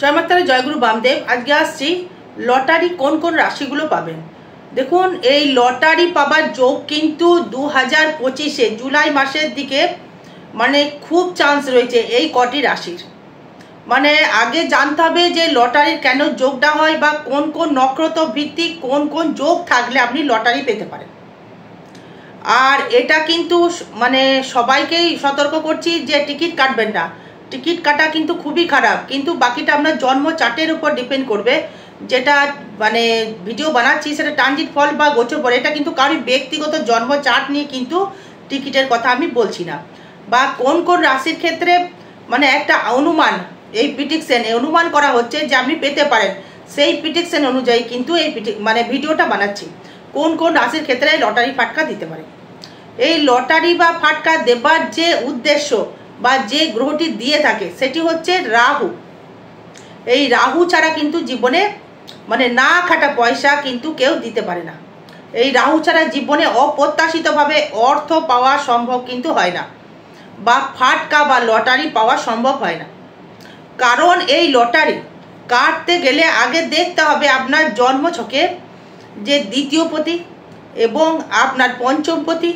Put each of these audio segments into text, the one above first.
জয় মাতা জয়গুরু বামদেব। আজকে আসছি লটারি কোন কোন রাশিগুলো পাবেন। দেখুন, এই লটারি পাবার যোগ কিন্তু 2025-এ জুলাই মাসের দিকে মানে খুব চান্স রয়েছে এই কটি রাশির। মানে আগে জানতে হবে যে লটারির কেন যোগটা হয় বা কোন কোন নক্ষত্র ভিত্তিক কোন কোন যোগ থাকলে আপনি লটারি পেতে পারেন। আর এটা কিন্তু মানে সবাইকেই সতর্ক করছি যে টিকিট কাটবেন না। টিকিট কাটা কিন্তু খুবই খারাপ, কিন্তু বাকিটা আপনার জন্ম চার্টের উপর ডিপেন্ড করবে। যেটা মানে ভিডিও বানাচ্ছি সেটা ট্রানজিট ফল বা গোচর পড়ে, এটা কিন্তু কারোর ব্যক্তিগত জন্ম চার্ট নিয়ে কিন্তু টিকিটের কথা আমি বলছি না। বা কোন কোন রাশির ক্ষেত্রে মানে একটা অনুমান, এই প্রিডিকশন অনুমান করা হচ্ছে যে আপনি পেতে পারেন, সেই প্রিডিকশন অনুযায়ী কিন্তু এই মানে ভিডিওটা বানাচ্ছি। কোন কোন রাশির ক্ষেত্রে লটারি ফাটকা দিতে পারে। এই লটারি বা ফাটকা দেবার যে উদ্দেশ্য বা যে গ্রহটি দিয়ে থাকে সেটি হচ্ছে রাহু। এই রাহু ছাড়া কিন্তু জীবনে মানে না খাটা পয়সা কিন্তু কেউ দিতে পারে না। এই রাহু ছাড়া জীবনে অপ্রত্যাশিতভাবে অর্থ পাওয়া সম্ভব কিন্তু হয় না, বা ফাটকা বা লটারি পাওয়া সম্ভব হয় না। কারণ এই লটারি কাটতে গেলে আগে দেখতে হবে আপনার জন্মছকে যে দ্বিতীয়পতি এবং আপনার পঞ্চমপতি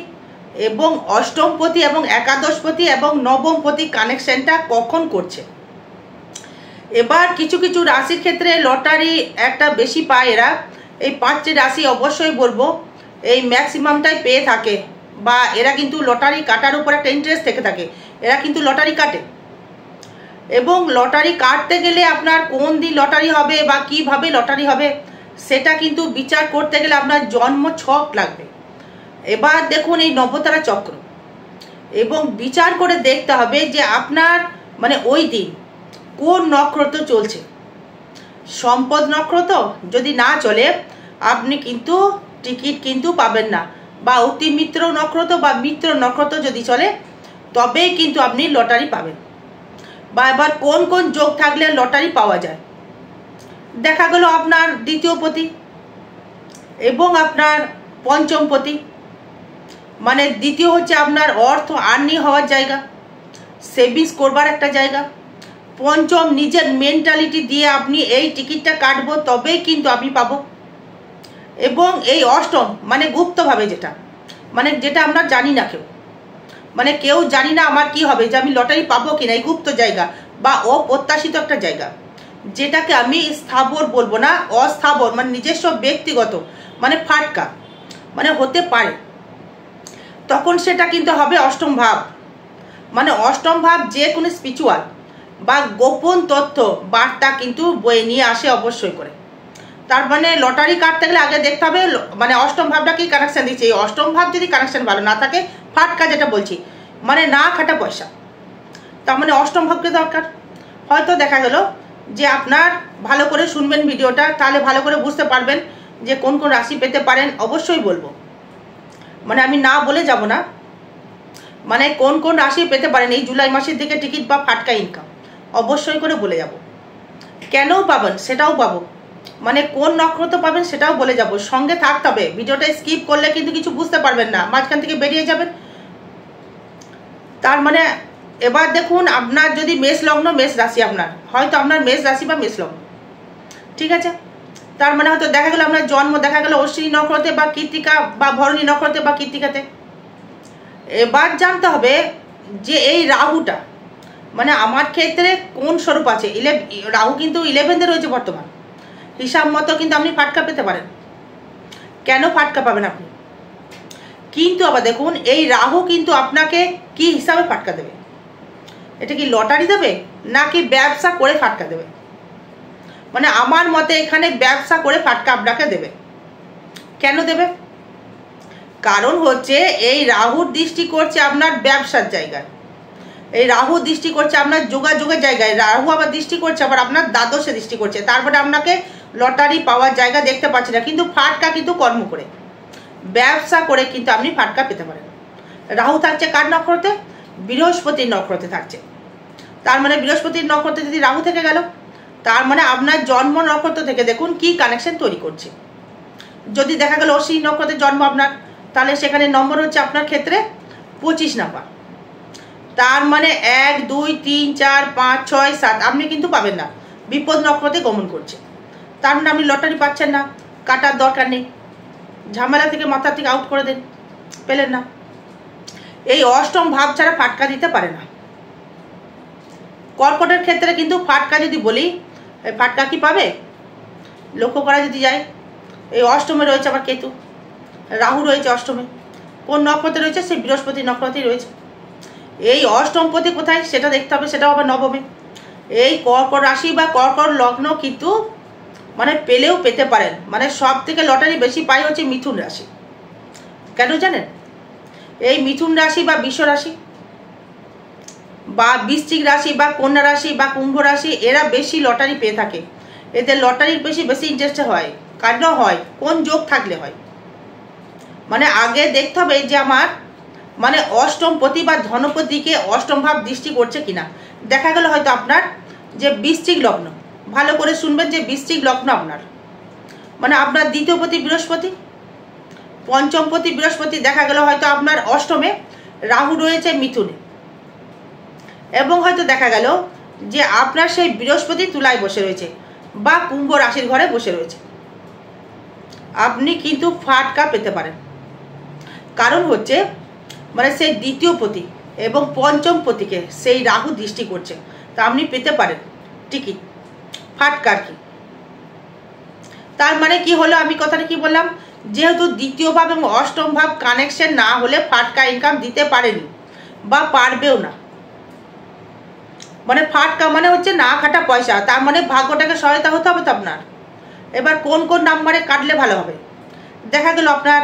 এবং অষ্টমপতি এবং একাদশপতি এবং নবমপতি কানেকশনটা কখন করছে। এবার কিছু কিছু রাশির ক্ষেত্রে লটারি একটা বেশি পায় এরা। এই 5টি রাশি অবশ্যই বলবো এই ম্যাক্সিমামটাই পেয়ে থাকে, বা এরা কিন্তু লটারি কাটার উপর একটা ইন্টারেস্ট থেকে থাকে, এরা কিন্তু লটারি কাটে। এবং লটারি কাটতে গেলে আপনার কোন দিন লটারি হবে বা কিভাবে লটারি হবে সেটা কিন্তু বিচার করতে গেলে আপনার জন্ম ছক লাগবে। এবার দেখুন এই নবতারা চক্র, এবং বিচার করে দেখতে হবে যে আপনার মানে ওই দিন কোন নক্ষত্র চলছে। সম্পদ নক্ষত্র যদি না চলে আপনি কিন্তু টিকিট কিন্তু পাবেন না, বা অতি মিত্র নক্ষত্র বা মিত্র নক্ষত্র যদি চলে তবেই কিন্তু আপনি লটারি পাবেন। বা এবার কোন কোন যোগ থাকলে লটারি পাওয়া যায়। দেখা গেল আপনার দ্বিতীয়পতি এবং আপনার পঞ্চমপতি, মানে দ্বিতীয় হচ্ছে আপনার অর্থ আর্নি হওয়ার জায়গা, সেভিংস করবার একটা জায়গা। পঞ্চম নিজের মেন্টালিটি দিয়ে আপনি এই টিকিটটা কাটবো তবেই কিন্তু আমি পাবো। এবং এই অষ্টম মানে গুপ্তভাবে যেটা মানে যেটা আমরা জানি না, মানে কেউ জানি না আমার কি হবে, যে আমি লটারি পাবো কিনা, এই গুপ্ত জায়গা বা অপ্রত্যাশিত একটা জায়গা, যেটাকে আমি স্থাবর বলবো না, অস্থাবর মানে নিজস্ব ব্যক্তিগত মানে ফাটকা মানে হতে পারে। তখন সেটা কিন্তু হবে অষ্টম ভাব। মানে অষ্টম ভাব যে কোনো স্পিরিচুয়াল বা গোপন তথ্য বার্তা কিন্তু বয়ে নিয়ে আসে অবশ্যই করে। তার মানে লটারি কাটতে গেলে আগে দেখতে হবে মানে অষ্টম ভাবটা কি কানেকশন দিচ্ছে। এই অষ্টম ভাব যদি কানেকশন ভালো না থাকে, ফাটকা যেটা বলছি মানে না খাটা পয়সা, তার মানে অষ্টম ভাবকে দরকার। হয়তো দেখা গেল যে আপনার ভালো করে শুনবেন ভিডিওটা, তাহলে ভালো করে বুঝতে পারবেন যে কোন কোন রাশি পেতে পারেন। অবশ্যই বলবো, মানে আমি না বলে যাব না, মানে কোন কোন রাশি পেতে পারেন এই জুলাই মাসের দিকে টিকিট বা ফাটকা ইনকাম অবশ্যই করে বলে যাব। কেন পাবেন সেটাও পাবো, মানে কোন নক্ষত্র পাবেন সেটাও বলে যাব। সঙ্গে থাকতে হবে, ভিডিওটা স্কিপ করলে কিন্তু কিছু বুঝতে পারবেন না, মাঝখান থেকে বেরিয়ে যাবেন। তার মানে এবার দেখুন আপনার যদি মেষ লগ্ন মেষ রাশি, আপনার হয়তো আপনার মেষ রাশি বা মেষ লগ্ন, ঠিক আছে। তার মানে হয়তো দেখা গেল আপনার জন্ম দেখা গেল অশ্বিনী নক্ষত্রে বা কৃত্তিকা বা ভরণী নক্ষত্রে বা কৃত্তিকাতে। এবার জানতে হবে যে এই রাহুটা মানে আমার ক্ষেত্রে কোন স্বরূপ আছে। রাহু কিন্তু 11-এ রয়েছে বর্তমান হিসাব মতো, কিন্তু আপনি ফাটকা পেতে পারেন। কেন ফাটকা পাবেন আপনি, কিন্তু আবার দেখুন এই রাহু কিন্তু আপনাকে কি হিসাবে ফাটকা দেবে। এটা কি লটারি দেবে নাকি ব্যবসা করে ফাটকা দেবে? মানে আমার মতে এখানে ব্যবসা করে ফাটকা আপনাকে দেবে। কেন দেবে? কারণ হচ্ছে এই রাহুর দৃষ্টি করছে আপনার ব্যবসার জায়গায়, এই রাহু দৃষ্টি করছে আপনার যোগাযোগের জায়গায়, রাহু আবার দৃষ্টি করছে আবার আপনার দ্বাদশে দৃষ্টি করছে। তারপরে আপনাকে লটারি পাওয়ার জায়গা দেখতে পাচ্ছি না, কিন্তু ফাটকা কিন্তু কর্ম করে ব্যবসা করে কিন্তু আপনি ফাটকা পেতে পারেন। রাহু থাকছে কার নক্ষত্রে? বৃহস্পতির নক্ষত্রে থাকছে। তার মানে বৃহস্পতির নক্ষত্রে যদি রাহু থেকে গেল, তার মানে আপনার জন্ম নক্ষত্র থেকে দেখুন কি কানেকশন তৈরি করছে। যদি দেখা গেল অশ্বিনী নক্ষত্রে জন্ম আপনার, তাহলে সেখানে নম্বর হচ্ছে আপনার ক্ষেত্রে 25 নাম্বার। তার মানে 1 2 3 4 5 6 7 আপনি কিন্তু পাবেন না, বিপদ নক্ষত্রে গমন করছে, তার মানে আপনি লটারি পাচ্ছেন না, কাটার দরকার নেই, ঝামেলা থেকে মাথা থেকে আউট করে দেন, পেলেন না। এই অষ্টম ভাব ছাড়া ফাটকা দিতে পারে না। কর্কটের ক্ষেত্রে কিন্তু ফাটকা যদি বলি, ফাটকা কি পাবে লক্ষ্য করা যদি যায়, এই অষ্টমে রয়েছে আবার কেতু, রাহু রয়েছে অষ্টমে, কোন নক্ষত্রে রয়েছে, সেই বৃহস্পতি নক্ষত্রেই রয়েছে। এই অষ্টমপতি কোথায় সেটা দেখতে হবে, সেটাও আবার নবমে। এই কর্কট রাশি বা কর্কট লগ্ন কিন্তু মানে পেলেও পেতে পারেন, মানে সব থেকে লটারি বেশি পাই হচ্ছে মিথুন রাশি। কেন জানেন? এই মিথুন রাশি বা বৃষ রাশি বা বৃশ্চিক রাশি বা কন্যা রাশি বা কুম্ভ রাশি, এরা বেশি লটারি পেয়ে থাকে। এদের লটারির বেশি ইন্টারেস্ট হয়, কারণ হয় কোন যোগ থাকলে হয়, মানে আগে দেখতে হবে যে আমার মানে অষ্টমপতি বা ধনপতিকে অষ্টম ভাব দৃষ্টি করছে কিনা। দেখা গেল হয়তো আপনার যে বৃশ্চিক লগ্ন, ভালো করে শুনবেন, যে বৃশ্চিক লগ্ন আপনার মানে আপনার দ্বিতীয়পতি বৃহস্পতি, পঞ্চমপতি বৃহস্পতি, দেখা গেল হয়তো আপনার অষ্টমে, রাহু রয়েছে মিথুনে, এবং হয়তো দেখা গেল যে আপনার সেই বৃহস্পতি তুলায় বসে রয়েছে বা কুম্ভ রাশির ঘরে বসে রয়েছে, আপনি কিন্তু ফাটকা পেতে পারেন। কারণ হচ্ছে মানে সেই দ্বিতীয় পতি এবং পঞ্চম পতিকে সেই রাহু দৃষ্টি করছে, তা আপনি পেতে পারেন টিকিট ফাটকার কি। তার মানে কি হলো, আমি কথাটা কি বললাম, যেহেতু দ্বিতীয় ভাব এবং অষ্টম ভাব কানেকশন না হলে ফাটকা ইনকাম দিতে পারেনি বা পারবেও না। মানে ফাটকা মানে হচ্ছে না খাটা পয়সা, তার মানে ভাগ্যটাকে সহায়তা হতে হবে তো আপনার। এবার কোন কোন নাম্বারে কাটলে ভালো হবে, দেখা গেল আপনার,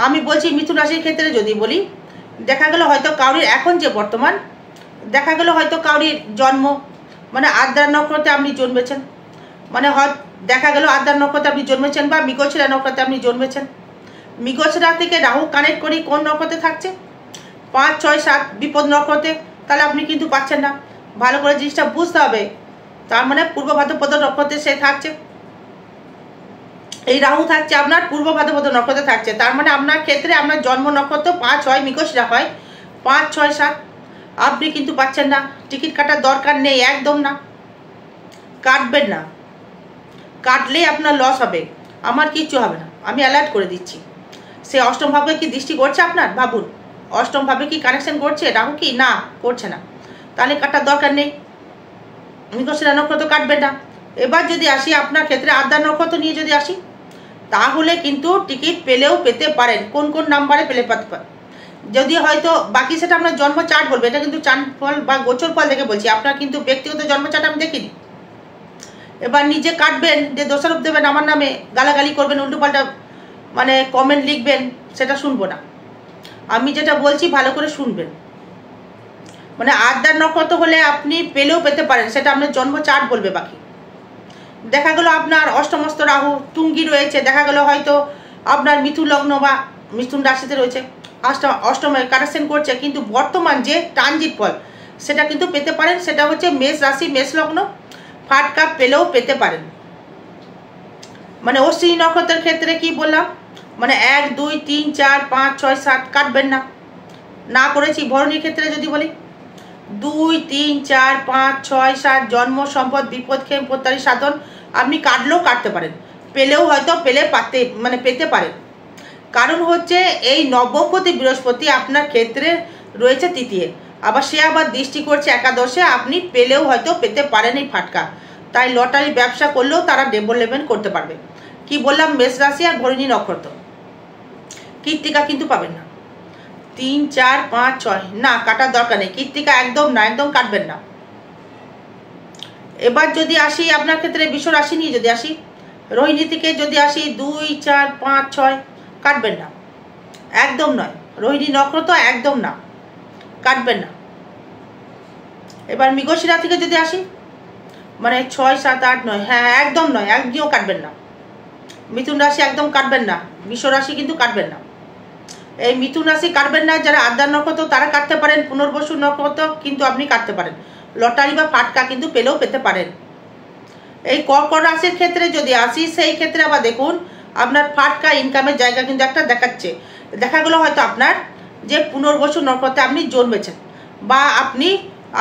আমি বলছি মিথুন রাশির ক্ষেত্রে যদি বলি, দেখা গেল হয়তো কাউরির এখন যে বর্তমান, দেখা গেল হয়তো কাউরির জন্ম মানে আদ্রা নক্ষত্রে আপনি জন্মেছেন, মানে হয়তো দেখা গেল আদ্রা নক্ষত্রে আপনি জন্মেছেন বা মৃগশিরা নক্ষত্রে আপনি জন্মেছেন। মৃগশিরা থেকে রাহু কানেক্ট করি কোন নক্ষত্রে থাকছে, 5, 6, 7 বিপদ নক্ষত্রে, তাহলে আপনি কিন্তু পাচ্ছেন না। ভালো করে জিনিসটা বুঝতে হবে, তার মানে পূর্ব ভাদ্রপদ নক্ষত্রে সে থাকছে, এই রাহু থাকছে আপনার পূর্ব ভাদ্রপদ নক্ষত্রে থাকছে, তার মানে আপনার ক্ষেত্রে আপনার জন্ম নক্ষত্র 5, 6 মৃগশিরা হয়, 5, 6, 7 আপনি কিন্তু পাচ্ছেন না। টিকিট কাটার দরকার নেই, একদম না, কাটবেন না, কাটলেই আপনার লস হবে, আমার কিচ্ছু হবে না, আমি অ্যালার্ট করে দিচ্ছি। সে অষ্টম ভাবে কি দৃষ্টি করছে আপনার, ভাবুন অষ্টম ভাবে কি কানেকশন করছে রাহু, কি না করছে না, তাহলে কাটার দরকার নেই, মৃগশিরা নক্ষত্র কাটবেন না। এবার যদি আসি আপনার ক্ষেত্রে আদ্রা নক্ষত্র নিয়ে যদি আসি, তাহলে কিন্তু টিকিট পেলেও পেতে পারেন। কোন কোন নাম্বারে পেলে পেতে পারেন, যদি হয়তো বাকি সেটা আপনার জন্ম চার্ট বলবে, এটা কিন্তু চাঁদ ফল বা গোচর ফল দেখে বলছি, আপনার কিন্তু ব্যক্তিগত জন্ম চার্ট আমি দেখিনি। এবার নিজে কাটবেন, যে দোষারোপ দেবেন আমার নামে, গালাগালি করবেন, উল্টোপাল্টা মানে কমেন্ট লিখবেন, সেটা শুনবো না। আমি যেটা বলছি ভালো করে শুনবেন। মানে আদ্রা নক্ষত্র হলে আপনি পেলেও পেতে পারেন, সেটা আপনার জন্ম চার্ট বলবে। বাকি দেখা গেল আপনার অষ্টমস্ত রাহু তুঙ্গি রয়েছে, দেখা গেল হয়তো আপনার মিথুন লগ্ন বা মিথুন রাশিতে রয়েছে, অষ্টমে কানেকশন করছে, কিন্তু বর্তমান যে ট্রানজিট ফল সেটা কিন্তু পেতে পারেন, সেটা হচ্ছে মেষ রাশি মেষ লগ্ন, ফাটকা পেলেও পেতে পারেন। মানে অশ্বিনী নক্ষত্রের ক্ষেত্রে কি বললাম, মানে 1, 2, 3, 4, 5, 6, 7 কাটবেন না, না করেছি। ভরণীর ক্ষেত্রে যদি বলি 2, 3, 4, 5, 6, 7 জন্ম সম্পদ বিপদ ক্ষেম প্রত্যারী সাধন, আপনি কাটলেও কাটতে পারেন, পেলেও হয়তো পেতে পারেন। কারণ হচ্ছে এই নবমপতি বৃহস্পতি আপনার ক্ষেত্রে রয়েছে তৃতীয়, আবার সে আবার দৃষ্টি করছে একাদশে, আপনি পেলেও হয়তো পেতে পারেন এই ফাটকা। তাই লটারি ব্যবসা করলেও তারা ডেভেলপমেন্ট করতে পারবে। কি বললাম, মেষ রাশি আর ভরণী নক্ষত্র, কৃত্তিকা কিন্তু পাবেন না। 3, 4, 5, 6 না, কাটার দরকার নেই, কৃত্তিকা একদম না, একদম কাটবেন না। এবার যদি আসি আপনার ক্ষেত্রে বৃষ রাশি নিয়ে যদি আসি, রোহিণী থেকে যদি আসি 2, 4, 5, 6 কাটবেন না, একদম নয়। রোহিণী নক্ষত্র একদম না, কাটবেন না। এবার মৃগশিরা থেকে যদি আসি, মানে 6, 7, 8, 9 হ্যাঁ একদম নয়, একদিনও কাটবেন না। মিথুন রাশি একদম কাটবেন না, বৃষ রাশি কিন্তু কাটবেন না। এই মিথুন রাশি কাটবেন না, যারা আদ্রা নক্ষত্র তারা কাটতে পারেন, পুনর্বসু নক্ষত্র কিন্তু আপনি কাটতে পারেন, লটারি বা ফাটকা কিন্তু পেলেও পেতে পারেন। এই কর্কট রাশির ক্ষেত্রে যদি আসি, সেই ক্ষেত্রে আবার দেখুন আপনার ফাটকা ইনকামের জায়গা কিন্তু একটা দেখাচ্ছে। দেখা গেলো হয়তো আপনার যে পুনর্বসু নক্ষত্রে আপনি জন্মেছেন বা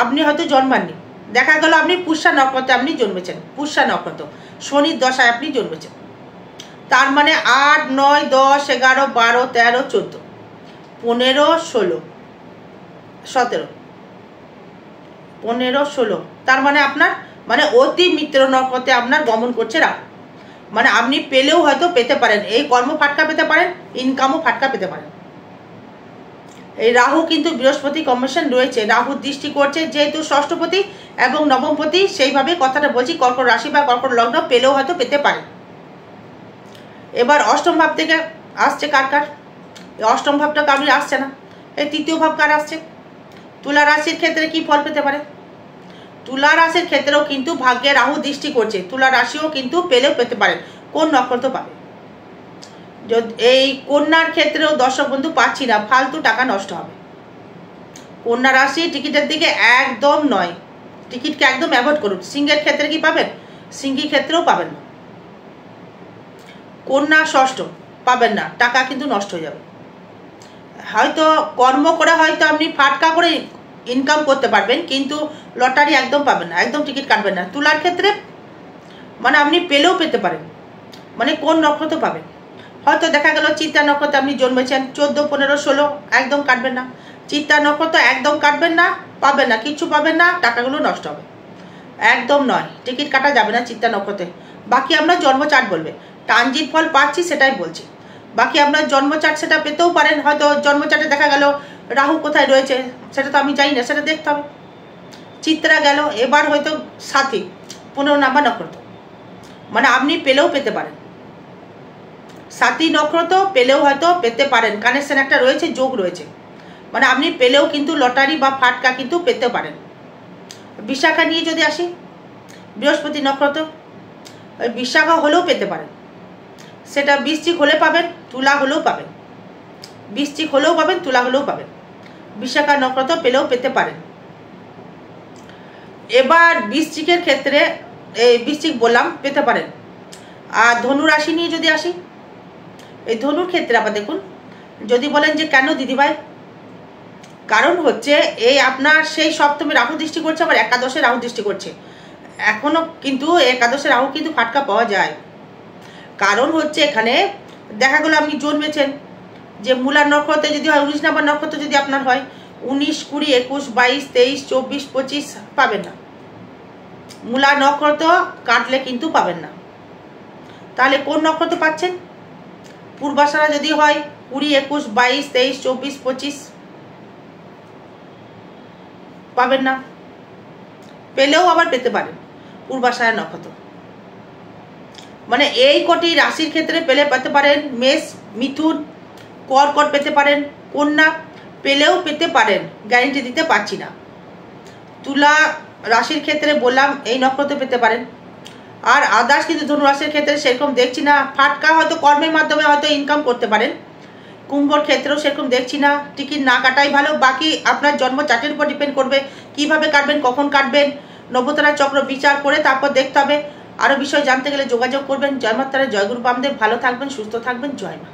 আপনি হয়তো জন্মাননি, দেখা গেল আপনি পুষ্যা নক্ষত্রে আপনি জন্মেছেন, পুষ্যা নক্ষত্র, শনির দশায় আপনি জন্মেছেন, তার মানে 8, 9, 10, 11, 12, 13, 14, 15, 16, 17, 15, 16, তার মানে আপনার মানে অতি মিত্র নক্ষত্রে আপনার গমন করছে রাহু। মানে আপনি পেলেও হয়তো পেতে পারেন, এই কর্ম ফাটকা পেতে পারেন, ইনকামও ফাটকা পেতে পারেন। এই রাহু কিন্তু বৃহস্পতি কম্বিনেশন রয়েছে, রাহু দৃষ্টি করছে যেহেতু ষষ্ঠপতি এবং নবমপতি, সেইভাবে কথাটা বলছি কর্কট রাশি বা কর্কট লগ্ন পেলেও হয়তো পেতে পারে। এবার অষ্টম ভাব থেকে আসছে কার কার, অষ্টম ভাবটা কারোর আসছে না, এই তৃতীয় ভাব কার আসছে। তুলা রাশির ক্ষেত্রে কি ফল পেতে পারে, তুলা রাশির ক্ষেত্রেও কিন্তু ভাগ্যে রাহু দৃষ্টি করছে, তুলা রাশিও কিন্তু পেলেও পেতে পারেন। কোন নক্ষত্র পাবে, এই কন্যার ক্ষেত্রেও দর্শক বন্ধু পাচ্ছি না, ফালতু টাকা নষ্ট হবে। কন্যা রাশি টিকিটের দিকে একদম নয়, টিকিটকে একদম অ্যাভয়েড করুন। সিংহের ক্ষেত্রে কি পাবেন, সিংহী ক্ষেত্রেও পাবেন না। কন্যা ষষ্ঠ পাবেন না, টাকা কিন্তু নষ্ট হয়ে যাবে। হয়তো কর্ম করে হয়তো আপনি ফাটকা করে ইনকাম করতে পারবেন, কিন্তু লটারি একদম পাবেন না, একদম টিকিট কাটবেন না। তুলার ক্ষেত্রে মানে আপনি পেলেও পেতে পারেন, মানে কোন নক্ষত্র পাবেন, হয়তো দেখা গেল চিত্তা নক্ষত্রে আপনি জন্মেছেন, 14, 15, 16 একদম কাটবেন না। চিত্তা নক্ষত্র একদম কাটবেন না, পাবেন না, কিচ্ছু পাবেন না, টাকাগুলো নষ্ট হবে, একদম নয়, টিকিট কাটা যাবে না চিত্তা নক্ষত্রে। বাকি আপনার জন্মচার্ট বলবে, ট্রানজিট ফল পাচ্ছি সেটাই বলছি, বাকি আপনার জন্মচার্ট সেটা পেতেও পারেন। হয়তো জন্মচার্টে দেখা গেল রাহু কোথায় রয়েছে সেটা তো আমি জানি না, সেটা দেখতে হবে। চিত্রা গেল, এবার হয়তো সাথী 15 নাম্বার নক্ষত্র, মানে আপনি পেলেও পেতে পারেন, সাথী নক্ষত্র পেলেও হয়তো পেতে পারেন, কানেকশন একটা রয়েছে, যোগ রয়েছে, মানে আপনি পেলেও কিন্তু লটারি বা ফাটকা কিন্তু পেতে পারেন। বিশাখা নিয়ে যদি আসি, বৃহস্পতি নক্ষত্র, বিশাখা হলেও পেতে পারেন, সেটা বৃশ্চিক হলে পাবেন, তুলা হলেও পাবেন, বৃশ্চিক হলেও পাবেন, তুলা হলেও পাবেন, বিশাখা নক্ষত্র পেলেও পেতে পারেন। এবার বৃশ্চিকের ক্ষেত্রে এই বৃশ্চিক বললাম পেতে পারেন। আর ধনু রাশি নিয়ে যদি আসি, এই ধনুর ক্ষেত্রে আবার দেখুন, যদি বলেন যে কেন দিদিভাই, কারণ হচ্ছে এই আপনার সেই সপ্তমে রাহু দৃষ্টি করছে, আবার একাদশে রাহু দৃষ্টি করছে, এখনো কিন্তু একাদশে রাহু কিন্তু ফাটকা পাওয়া যায়। কারণ হচ্ছে এখানে দেখা গেলো আপনি জন্মেছেন যে মূলার নক্ষত্রে যদি হয়, 19 নাম্বার নক্ষত্র যদি আপনার হয়, 19, 20, 21, 22, 23, 24, 25 পাবেন না, মূলা নক্ষত্র কাটলে কিন্তু পাবেন না। তাহলে কোন নক্ষত্র পাচ্ছেন, পূর্বাষাঢ়া যদি হয় 20, 21, 22, 23, 24, 25 পাবেন না, পেলেও আবার পেতে পারেন পূর্বাষাঢ়া নক্ষত্র। মানে এই কটি রাশির ক্ষেত্রে পেলে পেতে পারেন, মেষ, মিথুন, কর্কট পেতে পারেন, কন্যা পেলেও পেতে পারেন, গ্যারেন্টি দিতে পারছি না। তুলা রাশির ক্ষেত্রে বললাম এই নক্ষত্র পেতে পারেন, আর আদার্স কিন্তু ধনু রাশির ক্ষেত্রে সেরকম দেখছি না, ফাটকা হয়তো কর্মের মাধ্যমে হয়তো ইনকাম করতে পারেন। কুম্ভর ক্ষেত্রেও সেরকম দেখছি না, টিকিট না কাটাই ভালো। বাকি আপনার জন্ম চার্টের উপর ডিপেন্ড করবে, কিভাবে কাটবেন, কখন কাটবেন, নবতারা চক্র বিচার করে তারপর দেখতে হবে। আরও বিষয় জানতে গেলে যোগাযোগ করবেন। জয় মাতারা, জয় গুরু বামদেব। ভালো থাকবেন, সুস্থ থাকবেন, জয় মা।